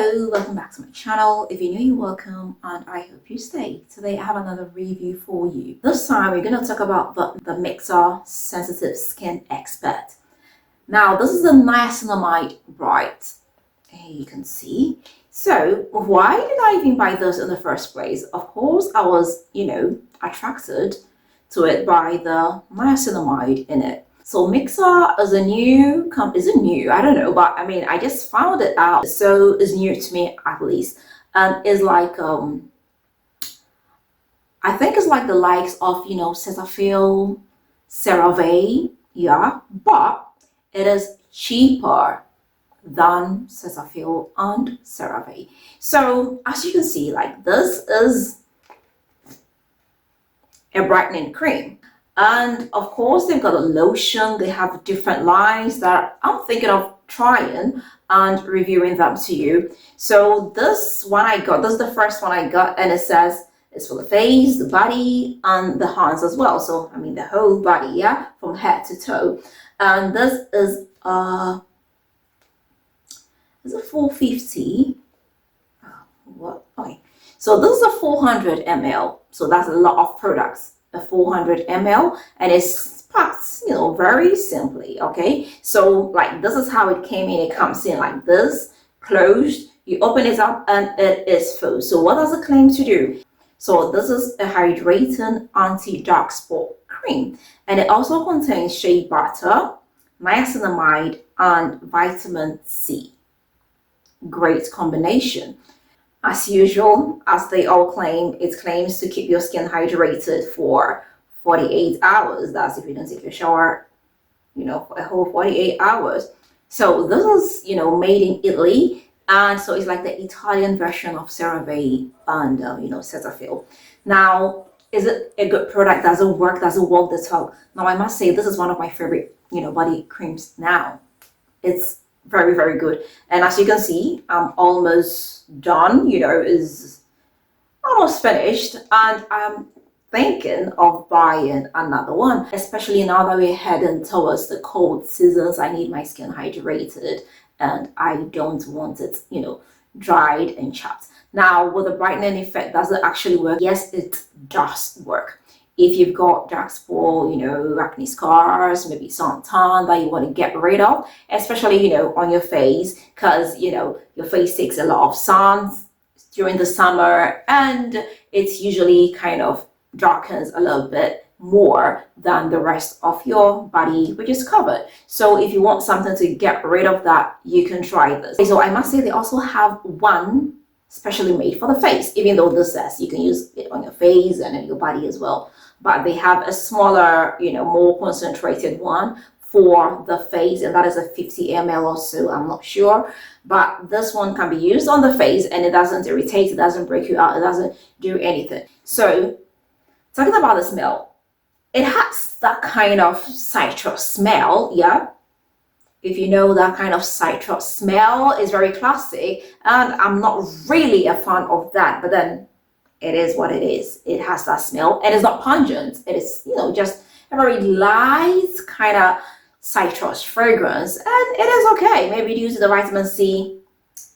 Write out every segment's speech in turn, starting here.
Hello, welcome back to my channel. If you're new, you're welcome, and I hope you stay. Today I have another review for you. This time we're going to talk about the Mixa Sensitive Skin Expert. Now this is the Niacinamide Bright. Here you can see. So why did I even buy this in the first place? Of course I was, attracted to it by the niacinamide in it. So Mixa is a new I don't know, but I mean, I just found it out. So it's new to me at least. And it's like, I think it's like the likes of, Cetaphil, CeraVe, yeah, but it is cheaper than Cetaphil and CeraVe. So as you can see, like this is a brightening cream. And of course, they've got a lotion. They have different lines that I'm thinking of trying and reviewing them to you. So this one I got, this is the first one I got, and it says it's for the face, the body, and the hands as well. So I mean the whole body, yeah, from head to toe. And this is a 450. What? Okay. So this is a 400 ml. So that's a lot of products. A 400 ml, and it's packed, very simply. Okay, so like this is how it came in. It comes in like this, closed. You open it up and it is full. So what does it claim to do? So this is a hydrating anti-dark spot cream, and it also contains shea butter, niacinamide, and vitamin C. Great combination. As usual, as they all claim, it claims to keep your skin hydrated for 48 hours. That's if you don't take your shower, for a whole 48 hours. So this is, made in Italy. And so it's like the Italian version of CeraVe and, Cetaphil. Now, is it a good product? Does it work? Does it walk the talk? Now, I must say, this is one of my favorite, body creams now. It's very, very good. And as you can see, I'm almost done, is almost finished, and I'm thinking of buying another one, especially now that we're heading towards the cold seasons. I need my skin hydrated and I don't want it, dried and chapped. Now, with the brightening effect, does it actually work? Yes, it does work. If you've got dark spot, acne scars, maybe suntan that you want to get rid of, especially, on your face, because, your face takes a lot of sun during the summer, and it's usually kind of darkens a little bit more than the rest of your body, which is covered. So if you want something to get rid of that, you can try this. So I must say they also have one specially made for the face, even though this says you can use it on your face and in your body as well. But they have a smaller, more concentrated one for the face, and that is a 50 ml or so, I'm not sure. But this one can be used on the face and it doesn't irritate, it doesn't break you out, it doesn't do anything. So talking about the smell, it has that kind of citrus smell, yeah. If you know that kind of citrus smell is very classic, and I'm not really a fan of that, but then it is what it is. It has that smell, and it's not pungent. It is, just a very light kind of citrus fragrance, and it is okay. Maybe due to the vitamin C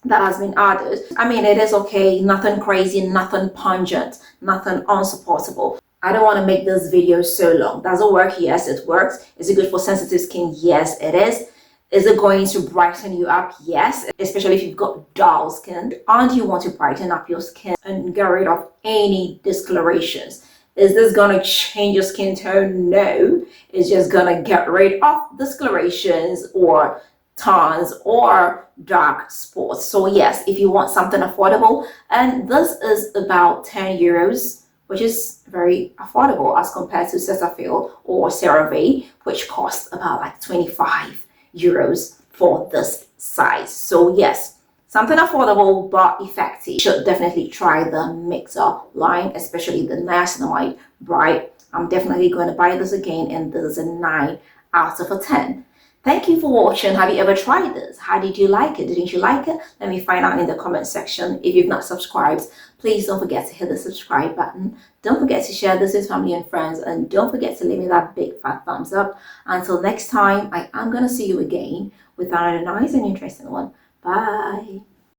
that has been added. I mean, it is okay. Nothing crazy, nothing pungent, nothing unsupportable. I don't want to make this video so long. Does it work? Yes, it works. Is it good for sensitive skin? Yes, it is. Is it going to brighten you up? Yes, especially if you've got dull skin and you want to brighten up your skin and get rid of any discolorations. Is this going to change your skin tone? No, it's just going to get rid of discolorations or tans or dark spots. So yes, if you want something affordable, and this is about 10 euros, which is very affordable as compared to Cetaphil or CeraVe, which costs about like 25 euros for this size. So yes, something affordable but effective. You should definitely try the Mixa line, especially the Niacinamide Bright. I'm definitely going to buy this again, and this is a 9 out of 10. Thank you for watching. Have you ever tried this? How did you like it? Didn't you like it? Let me find out in the comment section. If you've not subscribed, please don't forget to hit the subscribe button. Don't forget to share this with family and friends, and don't forget to leave me that big fat thumbs up. Until next time, I am going to see you again with another nice and interesting one. Bye.